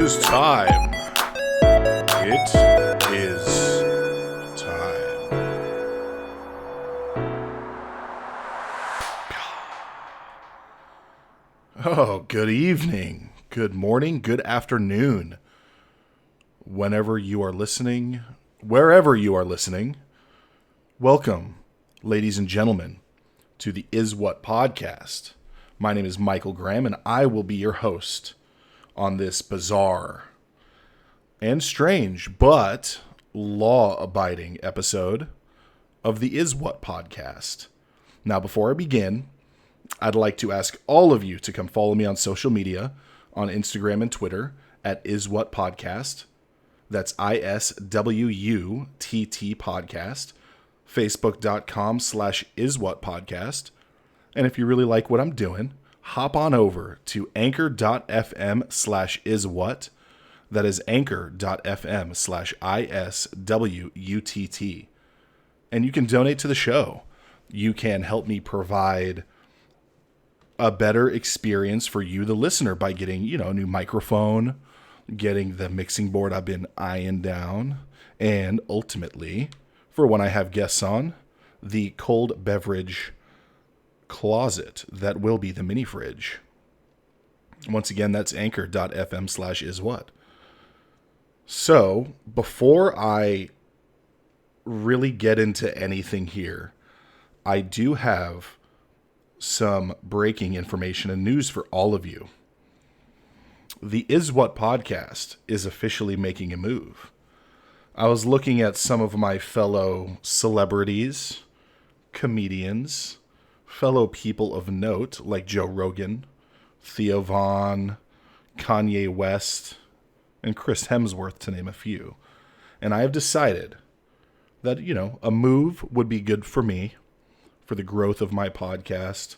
is time. It is time. Oh, good evening, good morning, good afternoon. Whenever you are listening, wherever you are listening, welcome, ladies and gentlemen, to the ISWUTTPodcast. My name is Michael Graham, and I will be your host on this bizarre and strange, but law-abiding episode of the ISWUTTPodcast. Now, before I begin, I'd like to ask all of you to come follow me on social media, on Instagram and Twitter, at ISWUTTPodcast. That's ISWUTT Podcast. Facebook.com/ISWUTTPodcast. And if you really like what I'm doing, hop on over to anchor.fm/ISWUTT. That is anchor.fm/ISWUTT. And you can donate to the show. You can help me provide a better experience for you, the listener, by getting, a new microphone, getting the mixing board I've been eyeing down, and ultimately, for when I have guests on, the cold beverage closet that will be the mini fridge. Once again, that's anchor.fm/ISWUTT. So, before I really get into anything here, I do have some breaking information and news for all of you. The ISWUTTPodcast is officially making a move. I was looking at some of my fellow celebrities, comedians, fellow people of note like Joe Rogan, Theo Vaughn, Kanye West, and Chris Hemsworth, to name a few. And I have decided that, a move would be good for me, for the growth of my podcast,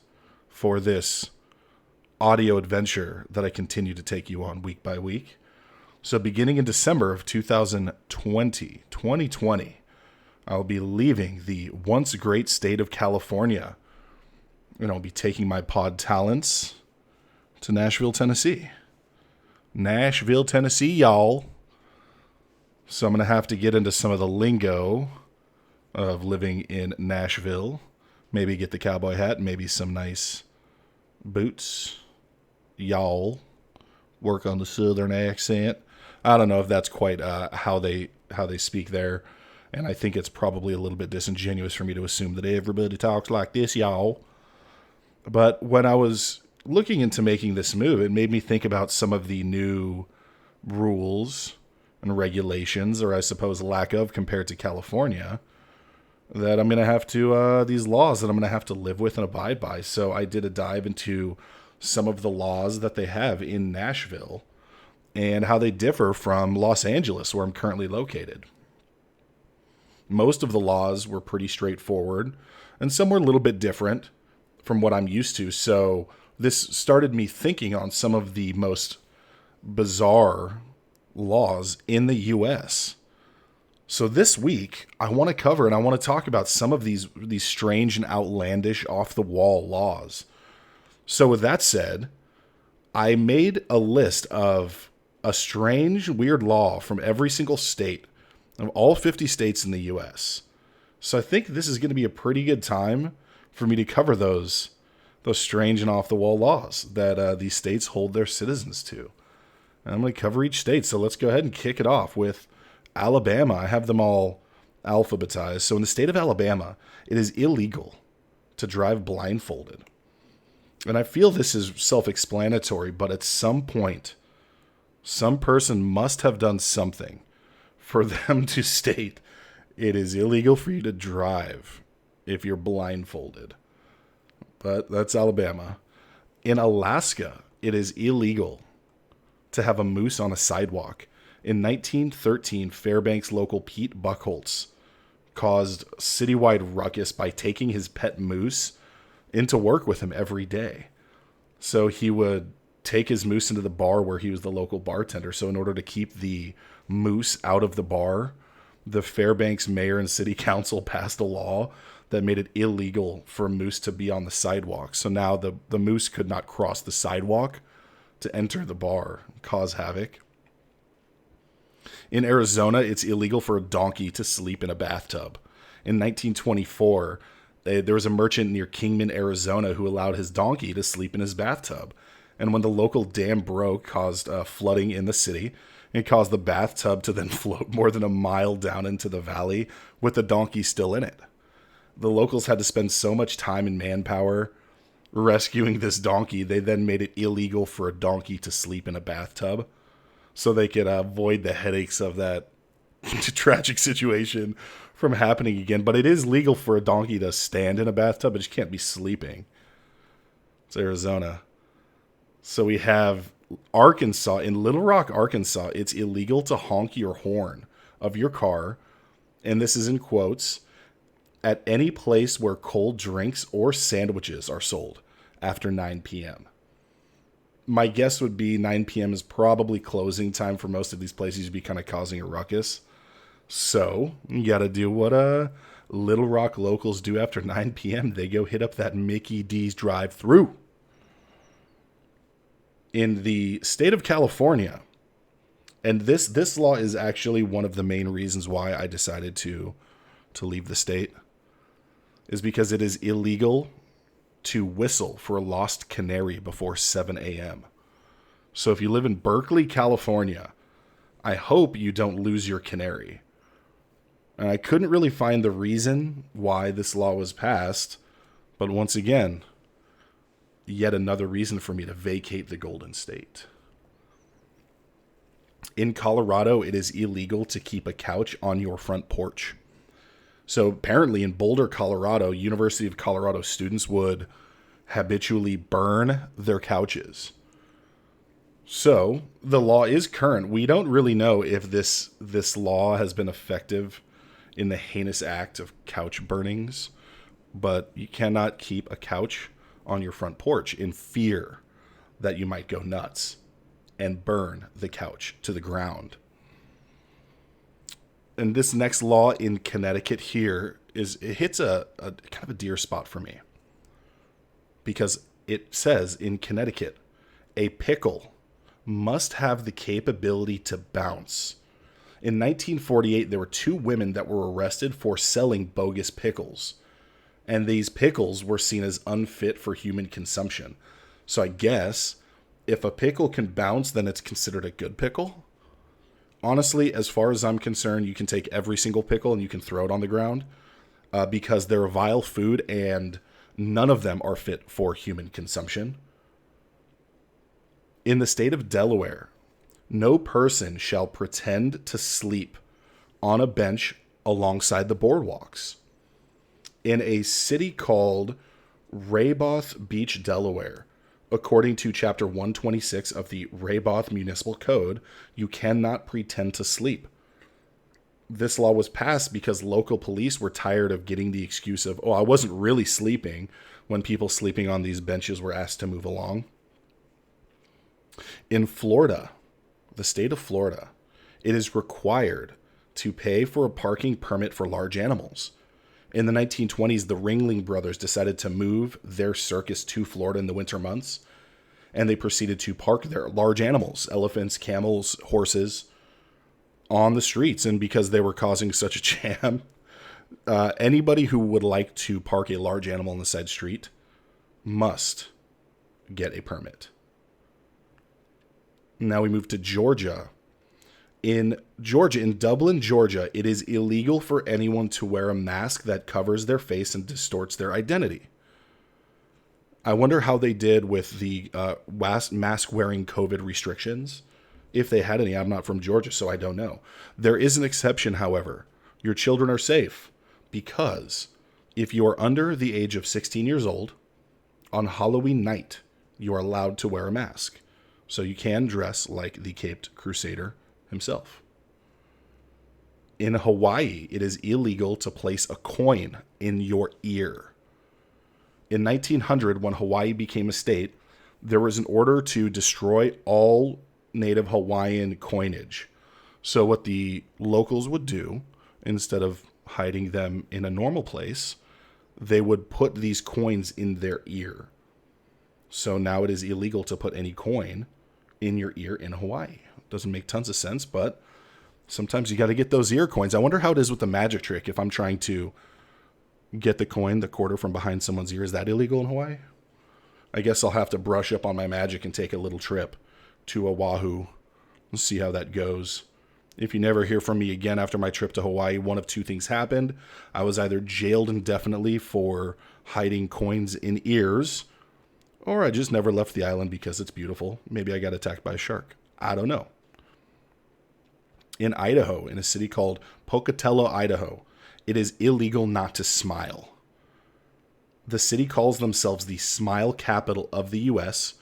for this audio adventure that I continue to take you on week by week. So beginning in December of 2020, I'll be leaving the once great state of California, and I'll be taking my pod talents to Nashville, Tennessee. Nashville, Tennessee, y'all. So I'm going to have to get into some of the lingo of living in Nashville. Maybe get the cowboy hat, maybe some nice boots. Y'all. Work on the southern accent. I don't know if that's quite how they speak there. And I think it's probably a little bit disingenuous for me to assume that everybody talks like this, y'all. But when I was looking into making this move, it made me think about some of the new rules and regulations, or I suppose lack of, compared to California, that I'm going to have to, these laws that I'm going to have to live with and abide by. So I did a dive into some of the laws that they have in Nashville and how they differ from Los Angeles, where I'm currently located. Most of the laws were pretty straightforward, and some were a little bit different from what I'm used to. So this started me thinking on some of the most bizarre laws in the U.S. So this week, I want to cover and I want to talk about some of these strange and outlandish off-the-wall laws. So with that said, I made a list of a strange, weird law from every single state of all 50 states in the U.S. So I think this is going to be a pretty good time for me to cover those strange and off-the-wall laws that these states hold their citizens to. And I'm going to cover each state. So let's go ahead and kick it off with Alabama. I have them all alphabetized. So in the state of Alabama, it is illegal to drive blindfolded. And I feel this is self-explanatory, but at some point, some person must have done something for them to state it is illegal for you to drive if you're blindfolded. But that's Alabama. In Alaska, it is illegal to have a moose on a sidewalk. In 1913, Fairbanks local Pete Buchholz caused citywide ruckus by taking his pet moose into work with him every day. So he would take his moose into the bar where he was the local bartender. So in order to keep the moose out of the bar, the Fairbanks mayor and city council passed a law that made it illegal for a moose to be on the sidewalk. So now the moose could not cross the sidewalk to enter the bar, cause havoc. In Arizona, it's illegal for a donkey to sleep in a bathtub. In 1924, there was a merchant near Kingman, Arizona, who allowed his donkey to sleep in his bathtub. And when the local dam broke, caused flooding in the city. It caused the bathtub to then float more than a mile down into the valley with the donkey still in it. The locals had to spend so much time and manpower rescuing this donkey, they then made it illegal for a donkey to sleep in a bathtub so they could avoid the headaches of that tragic situation from happening again. But it is legal for a donkey to stand in a bathtub, but you can't be sleeping. It's Arizona. So we have Arkansas. In Little Rock, Arkansas, it's illegal to honk your horn of your car, and this is in quotes, at any place where cold drinks or sandwiches are sold after 9 p.m. My guess would be 9 p.m. is probably closing time for most of these places to be kind of causing a ruckus. So you got to do what Little Rock locals do after 9 p.m. They go hit up that Mickey D's drive-thru. In the state of California, and this law is actually one of the main reasons why I decided to leave the state, is because it is illegal to whistle for a lost canary before 7 a.m. So if you live in Berkeley, California, I hope you don't lose your canary. And I couldn't really find the reason why this law was passed, but once again, yet another reason for me to vacate the Golden State. In Colorado, it is illegal to keep a couch on your front porch. So apparently in Boulder, Colorado, University of Colorado students would habitually burn their couches. So the law is current. We don't really know if this law has been effective in the heinous act of couch burnings, but you cannot keep a couch on your front porch in fear that you might go nuts and burn the couch to the ground. And this next law in Connecticut here it hits a kind of a dear spot for me, because it says in Connecticut, a pickle must have the capability to bounce. In 1948, there were 2 women that were arrested for selling bogus pickles, and these pickles were seen as unfit for human consumption. So I guess if a pickle can bounce, then it's considered a good pickle. Honestly, as far as I'm concerned, you can take every single pickle and you can throw it on the ground because they're a vile food and none of them are fit for human consumption. In the state of Delaware, no person shall pretend to sleep on a bench alongside the boardwalks. In a city called Rayboth Beach, Delaware, according to Chapter 126 of the Rayboth Municipal Code, you cannot pretend to sleep. This law was passed because local police were tired of getting the excuse of, I wasn't really sleeping, when people sleeping on these benches were asked to move along. In Florida, the state of Florida, it is required to pay for a parking permit for large animals. In the 1920s, the Ringling Brothers decided to move their circus to Florida in the winter months, and they proceeded to park their large animals, elephants, camels, horses, on the streets. And because they were causing such a jam, anybody who would like to park a large animal on the side street must get a permit. Now we move to Georgia. In Dublin, Georgia, it is illegal for anyone to wear a mask that covers their face and distorts their identity. I wonder how they did with the mask-wearing COVID restrictions, if they had any. I'm not from Georgia, so I don't know. There is an exception, however. Your children are safe, because if you are under the age of 16 years old, on Halloween night, you are allowed to wear a mask. So you can dress like the Caped Crusader himself. In Hawaii, it is illegal to place a coin in your ear. In 1900, when Hawaii became a state, there was an order to destroy all native Hawaiian coinage. So what the locals would do, instead of hiding them in a normal place, they would put these coins in their ear. So now it is illegal to put any coin in your ear in Hawaii. Doesn't make tons of sense, but Sometimes you got to get those ear coins. I wonder how it is with the magic trick. If I'm trying to get the coin, the quarter from behind someone's ear, is that illegal in Hawaii? I guess I'll have to brush up on my magic and take a little trip to Oahu and see how that goes. If you never hear from me again after my trip to Hawaii, one of two things happened. I was either jailed indefinitely for hiding coins in ears, or I just never left the island because it's beautiful. Maybe I got attacked by a shark. I don't know. In Idaho, in a city called Pocatello, Idaho, it is illegal not to smile. The city calls themselves the smile capital of the U.S.,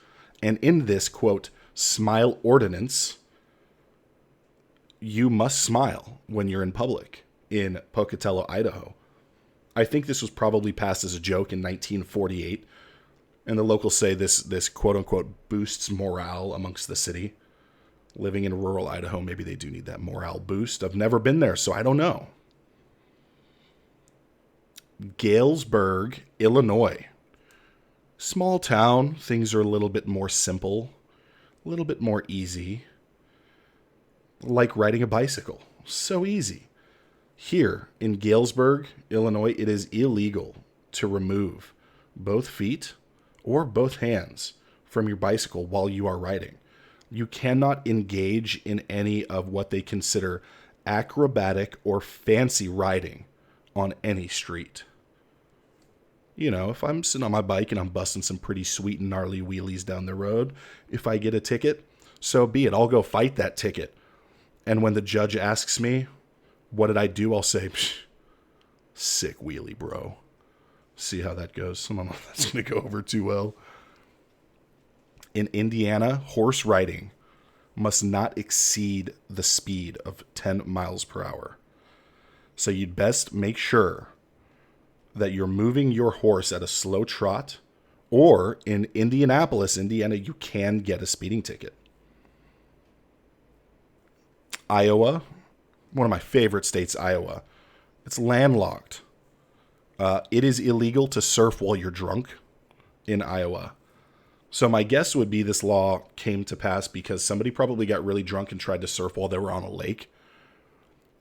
and in this, quote, smile ordinance, you must smile when you're in public in Pocatello, Idaho. I think this was probably passed as a joke in 1948, and the locals say this quote-unquote boosts morale amongst the city. Living in rural Idaho, maybe they do need that morale boost. I've never been there, so I don't know. Galesburg, Illinois. Small town, things are a little bit more simple, a little bit more easy. Like riding a bicycle. So easy. Here in Galesburg, Illinois, it is illegal to remove both feet or both hands from your bicycle while you are riding. You cannot engage in any of what they consider acrobatic or fancy riding on any street. You know, if I'm sitting on my bike and I'm busting some pretty sweet and gnarly wheelies down the road, if I get a ticket, so be it. I'll go fight that ticket. And when the judge asks me, what did I do? I'll say, sick wheelie, bro. See how that goes. I don't know if that's going to go over too well. In Indiana, horse riding must not exceed the speed of 10 miles per hour. So you'd best make sure that you're moving your horse at a slow trot, or in Indianapolis, Indiana, you can get a speeding ticket. Iowa, one of my favorite states, Iowa. It's landlocked. It is illegal to surf while you're drunk in Iowa. So my guess would be this law came to pass because somebody probably got really drunk and tried to surf while they were on a lake.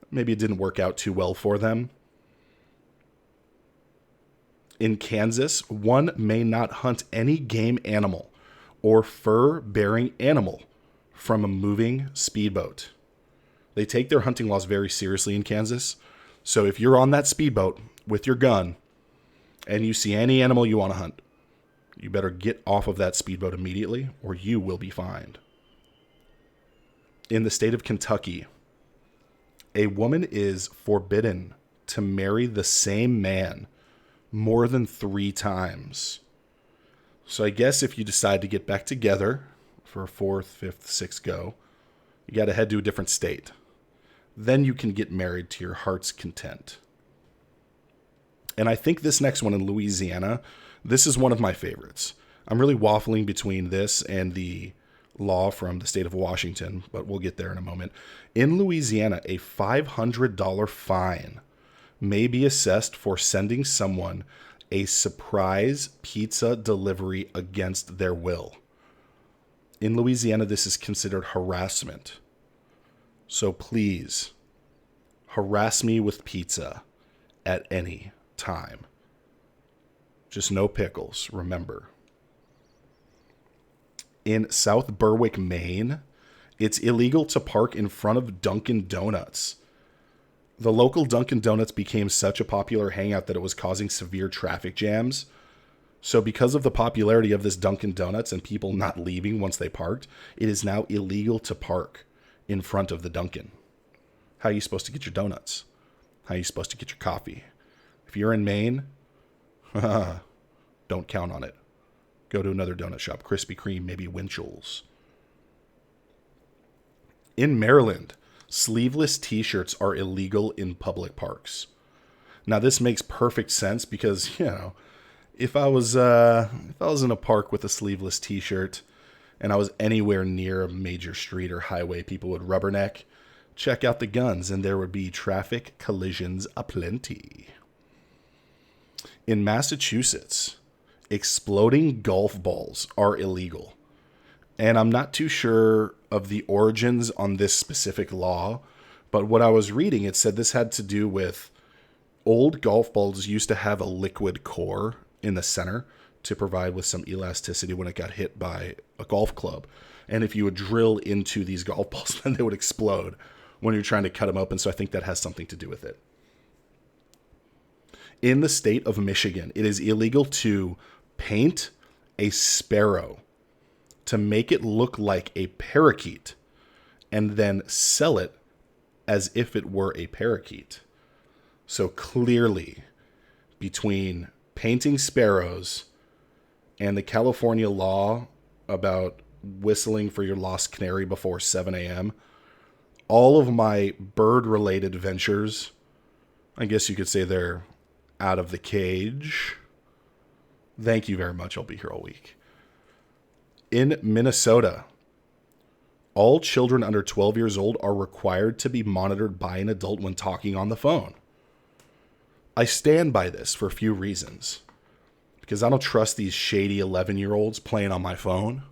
Maybe it didn't work out too well for them. In Kansas, one may not hunt any game animal or fur-bearing animal from a moving speedboat. They take their hunting laws very seriously in Kansas. So if you're on that speedboat with your gun and you see any animal you want to hunt, you better get off of that speedboat immediately or you will be fined. In the state of Kentucky, a woman is forbidden to marry the same man more than 3 times. So I guess if you decide to get back together for a 4th, 5th, 6th go, you got to head to a different state. Then you can get married to your heart's content. And I think this next one in Louisiana, this is one of my favorites. I'm really waffling between this and the law from the state of Washington, but we'll get there in a moment. In Louisiana, a $500 fine may be assessed for sending someone a surprise pizza delivery against their will. In Louisiana, this is considered harassment. So please, harass me with pizza at any time. Just no pickles, remember. In South Berwick, Maine, it's illegal to park in front of Dunkin' Donuts. The local Dunkin' Donuts became such a popular hangout that it was causing severe traffic jams. So because of the popularity of this Dunkin' Donuts and people not leaving once they parked, it is now illegal to park in front of the Dunkin'. How are you supposed to get your donuts? How are you supposed to get your coffee? If you're in Maine, don't count on it. Go to another donut shop, Krispy Kreme, maybe Winchell's. In Maryland, sleeveless t-shirts are illegal in public parks. Now this makes perfect sense because, if I was in a park with a sleeveless t-shirt and I was anywhere near a major street or highway, people would rubberneck, check out the guns, and there would be traffic collisions aplenty. In Massachusetts, exploding golf balls are illegal. And I'm not too sure of the origins on this specific law, But what I was reading, it said this had to do with old golf balls used to have a liquid core in the center to provide with some elasticity when it got hit by a golf club. And if you would drill into these golf balls, then they would explode when you're trying to cut them open. So I think that has something to do with it. In the state of Michigan, it is illegal to paint a sparrow to make it look like a parakeet and then sell it as if it were a parakeet. So clearly, between painting sparrows and the California law about whistling for your lost canary before 7 a.m., all of my bird-related ventures, I guess you could say they're out of the cage. Thank you very much. I'll be here all week. In Minnesota, all children under 12 years old are required to be monitored by an adult when talking on the phone. I stand by this for a few reasons. Because I don't trust these shady 11-year-olds playing on my phone.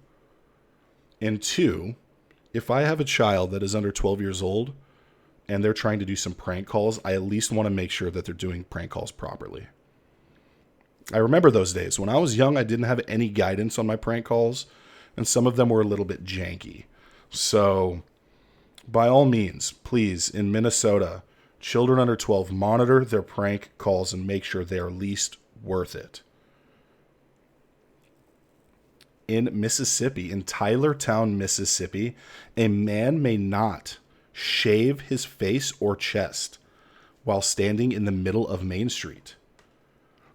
And two, if I have a child that is under 12 years old and they're trying to do some prank calls, I at least want to make sure that they're doing prank calls properly. I remember those days. When I was young, I didn't have any guidance on my prank calls, and some of them were a little bit janky. So, by all means, please, in Minnesota, children under 12, monitor their prank calls and make sure they are least worth it. In Mississippi, in Tylertown, Mississippi, a man may not shave his face or chest while standing in the middle of Main Street.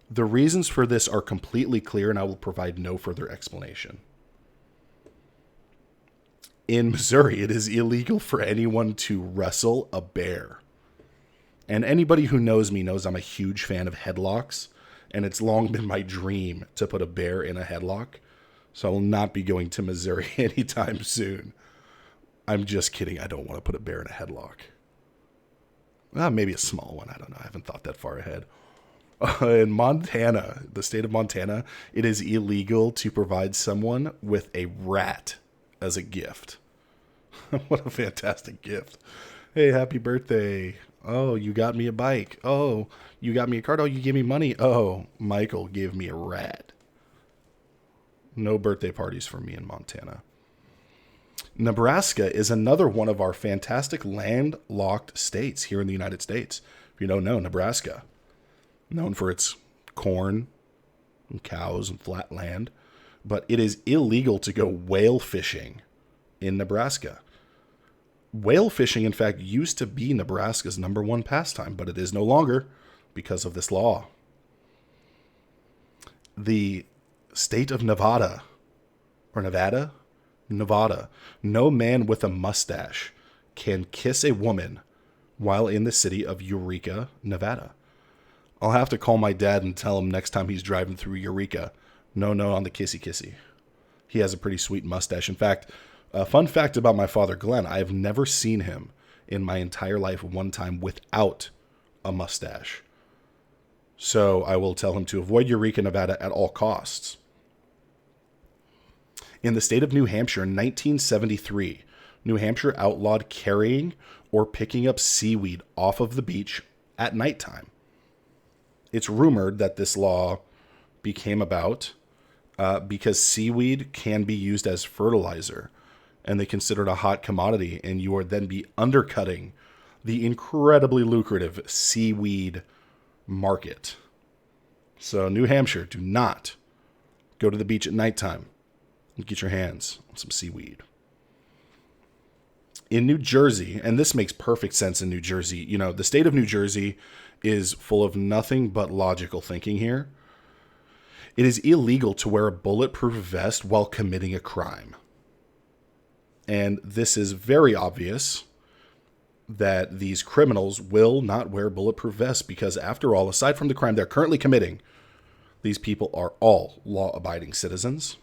The reasons for this are completely clear, and I will provide no further explanation. In Missouri, it is illegal for anyone to wrestle a bear. And anybody who knows me knows I'm a huge fan of headlocks, and it's long been my dream to put a bear in a headlock. So I will not be going to Missouri anytime soon. I'm just kidding. I don't want to put a bear in a headlock. Maybe a small one. I don't know. I haven't thought that far ahead. In Montana, the state of Montana, it is illegal to provide someone with a rat as a gift. What a fantastic gift. Hey, happy birthday. Oh, you got me a bike. Oh, you got me a card. Oh, you gave me money. Oh, Michael gave me a rat. No birthday parties for me in Montana. Nebraska is another one of our fantastic landlocked states here in the United States. If you don't know, Nebraska, known for its corn and cows and flat land, but it is illegal to go whale fishing in Nebraska. Whale fishing, in fact, used to be Nebraska's number one pastime, but it is no longer because of this law. The state of Nevada, or Nevada? Nevada. No man with a mustache can kiss a woman while in the city of Eureka, Nevada. I'll have to call my dad and tell him next time he's driving through Eureka, no on the kissy. He has a pretty sweet mustache. In fact, a fun fact about my father, Glenn, I have never seen him in my entire life one time without a mustache. So I will tell him to avoid Eureka, Nevada at all costs. In the state of New Hampshire in 1973, New Hampshire outlawed carrying or picking up seaweed off of the beach at nighttime. It's rumored that this law became about because seaweed can be used as fertilizer, and they consider it a hot commodity, and you would then be undercutting the incredibly lucrative seaweed market. So New Hampshire, do not go to the beach at nighttime and get your hands on some seaweed. In New Jersey, and this makes perfect sense in New Jersey, you know, the state of New Jersey is full of nothing but logical thinking here. It is illegal to wear a bulletproof vest while committing a crime. And this is very obvious that these criminals will not wear bulletproof vests because, after all, aside from the crime they're currently committing, these people are all law-abiding citizens.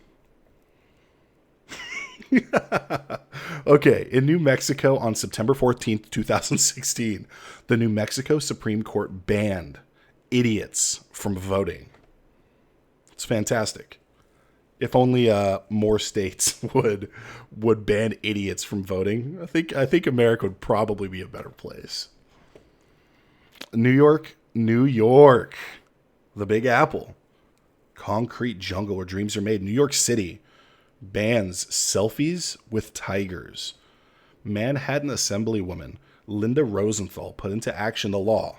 Okay, in New Mexico on September 14th, 2016, the New Mexico Supreme Court banned idiots from voting. It's fantastic. If only more states would ban idiots from voting. I think America would probably be a better place. New York, New York, the Big Apple, concrete jungle where dreams are made. New York City bans selfies with tigers. Manhattan Assemblywoman Linda Rosenthal put into action the law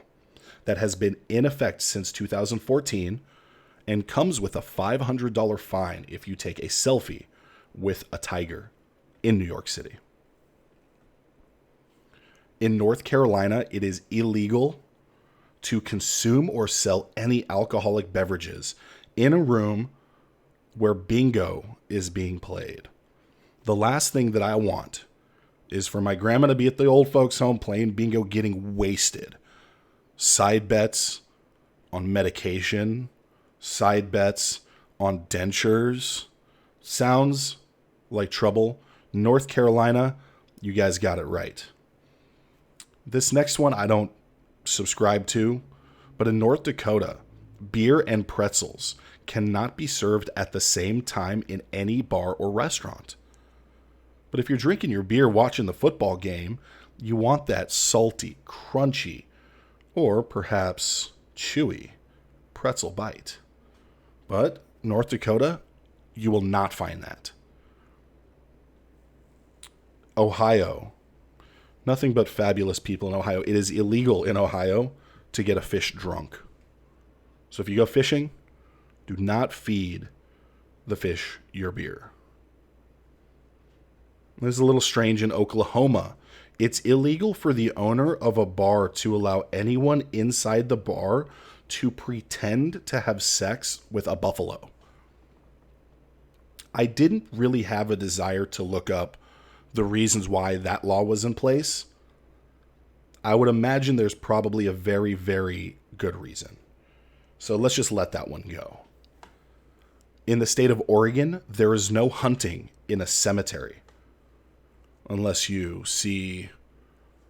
that has been in effect since 2014 and comes with a $500 fine if you take a selfie with a tiger in New York City. In North Carolina, it is illegal to consume or sell any alcoholic beverages in a room where bingo is being played. The last thing that I want is for my grandma to be at the old folks' home playing bingo, getting wasted. Side bets on medication, side bets on dentures. Sounds like trouble. North Carolina, you guys got it right. This next one I don't subscribe to, but in North Dakota, beer and pretzels cannot be served at the same time in any bar or restaurant. But if you're drinking your beer watching the football game, you want that salty, crunchy, or perhaps chewy pretzel bite. But North Dakota, you will not find that. Ohio, nothing but fabulous people in Ohio. It is illegal in Ohio to get a fish drunk. So if you go fishing, do not feed the fish your beer. This is a little strange in Oklahoma. It's illegal for the owner of a bar to allow anyone inside the bar to pretend to have sex with a buffalo. I didn't really have a desire to look up the reasons why that law was in place. I would imagine there's probably a very, very good reason. So let's just let that one go. In the state of Oregon, there is no hunting in a cemetery. Unless you see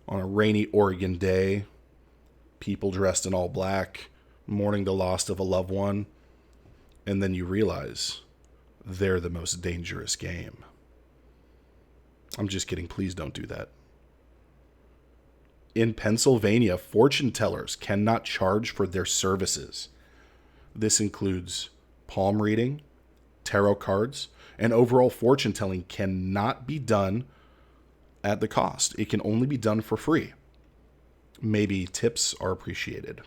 on a rainy Oregon day, people dressed in all black, mourning the loss of a loved one, and then you realize they're the most dangerous game. I'm just kidding. Please don't do that. In Pennsylvania, fortune tellers cannot charge for their services. This includes palm reading, tarot cards, and overall fortune telling cannot be done at the cost. It can only be done for free. Maybe tips are appreciated.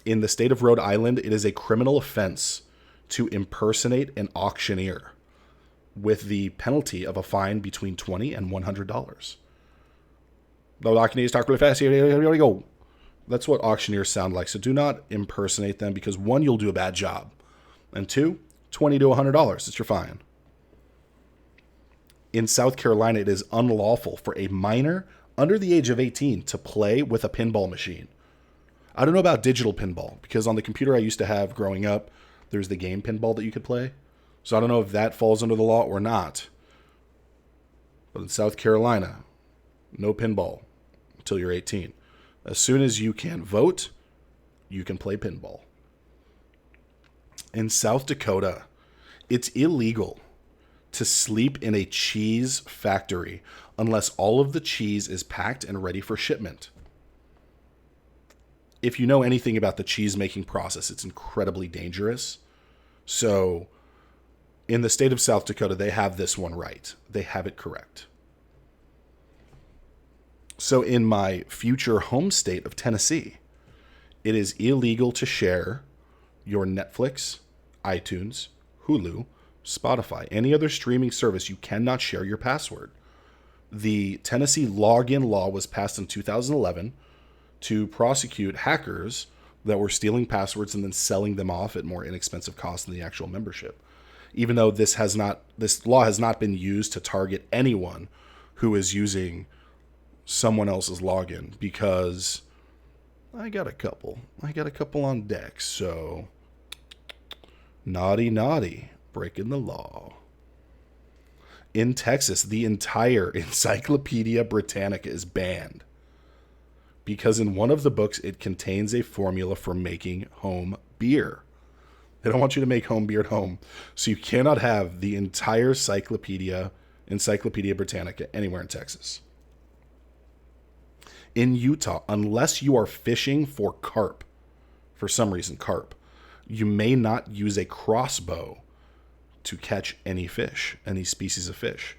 In the state of Rhode Island, it is a criminal offense to impersonate an auctioneer, with the penalty of a fine between $20 and $100. The auctioneers talk really fast. Here we go. That's what auctioneers sound like. So do not impersonate them because one, you'll do a bad job. And two, $20 to $100. It's your fine. In South Carolina, it is unlawful for a minor under the age of 18 to play with a pinball machine. I don't know about digital pinball because on the computer I used to have growing up, there's the game pinball that you could play. So I don't know if that falls under the law or not. But in South Carolina, no pinball until you're 18. As soon as you can vote, you can play pinball. In South Dakota, it's illegal to sleep in a cheese factory unless all of the cheese is packed and ready for shipment. If you know anything about the cheese making process, it's incredibly dangerous. So in the state of South Dakota, they have this one right. They have it correct. So in my future home state of Tennessee, it is illegal to share your Netflix, iTunes, Hulu, Spotify, any other streaming service. You cannot share your password. The Tennessee login law was passed in 2011 to prosecute hackers that were stealing passwords and then selling them off at more inexpensive cost than the actual membership. Even though this law has not been used to target anyone who is using someone else's login, because I got a couple on deck. So naughty, breaking the law. In Texas, the entire Encyclopedia Britannica is banned because in one of the books it contains a formula for making home beer. They don't want you to make home beer at home. So you cannot have the entire Encyclopedia Britannica anywhere in Texas. In Utah, unless you are fishing for carp, for some reason carp, you may not use a crossbow to catch any fish, any species of fish.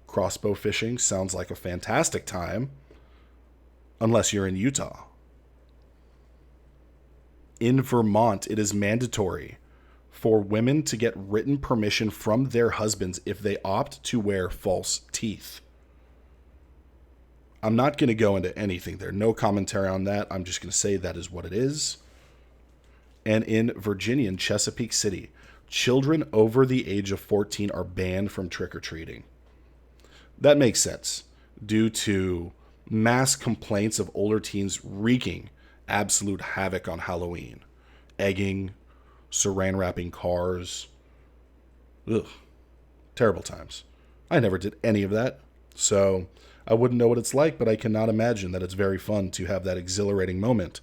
Crossbow fishing sounds like a fantastic time, unless you're in Utah. In Vermont, it is mandatory for women to get written permission from their husbands if they opt to wear false teeth. I'm not going to go into anything there. No commentary on that. I'm just going to say that is what it is. And in Virginia, in Chesapeake City, children over the age of 14 are banned from trick-or-treating. That makes sense due to mass complaints of older teens wreaking absolute havoc on Halloween. Egging, saran wrapping cars. Ugh. Terrible times. I never did any of that, so I wouldn't know what it's like, but I cannot imagine that it's very fun to have that exhilarating moment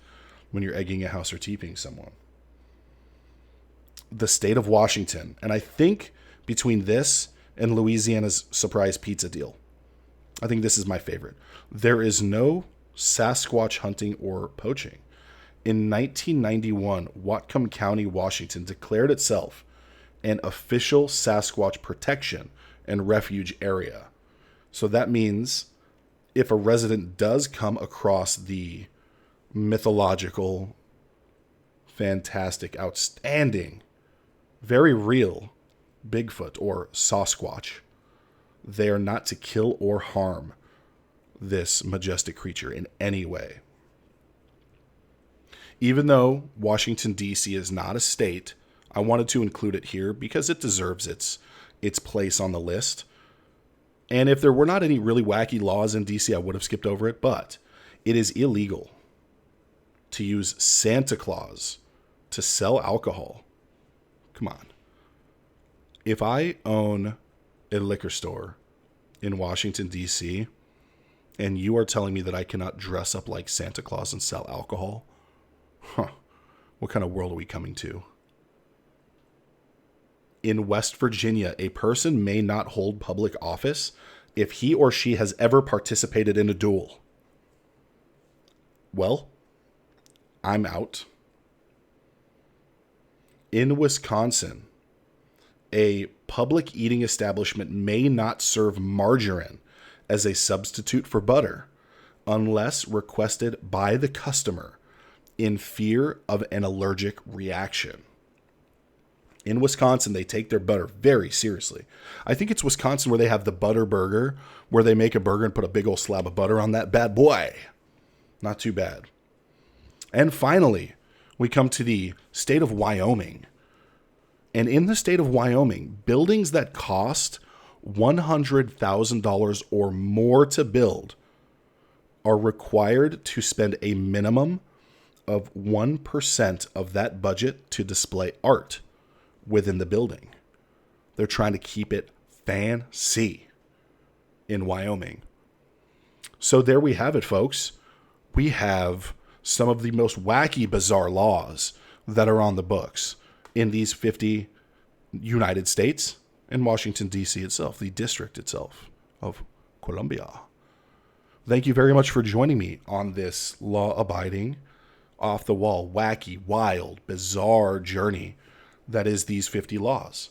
when you're egging a house or teeping someone. The state of Washington, and I think between this and Louisiana's surprise pizza deal, I think this is my favorite. There is no Sasquatch hunting or poaching. In 1991, Whatcom County, Washington declared itself an official Sasquatch protection and refuge area. So that means if a resident does come across the mythological, fantastic, outstanding, very real Bigfoot or Sasquatch, they are not to kill or harm this majestic creature in any way. Even though Washington, D.C. is not a state, I wanted to include it here because it deserves its place on the list. And if there were not any really wacky laws in D.C., I would have skipped over it, but it is illegal to use Santa Claus to sell alcohol. Come on. If I own a liquor store in Washington, D.C., and you are telling me that I cannot dress up like Santa Claus and sell alcohol, what kind of world are we coming to? In West Virginia, a person may not hold public office if he or she has ever participated in a duel. Well, I'm out. In Wisconsin, a public eating establishment may not serve margarine as a substitute for butter unless requested by the customer in fear of an allergic reaction. In Wisconsin, they take their butter very seriously. I think it's Wisconsin where they have the butter burger, where they make a burger and put a big old slab of butter on that bad boy. Not too bad. And finally, we come to the state of Wyoming. And in the state of Wyoming, buildings that cost $100,000 or more to build are required to spend a minimum of 1% of that budget to display art within the building. They're trying to keep it fancy in Wyoming. So there we have it, folks. We have some of the most wacky, bizarre laws that are on the books in these 50 United States and Washington, D.C. itself, the district itself of Columbia. Thank you very much for joining me on this law-abiding, off-the-wall, wacky, wild, bizarre journey that is these 50 laws.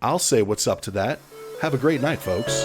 I'll say what's up to that. Have a great night, folks.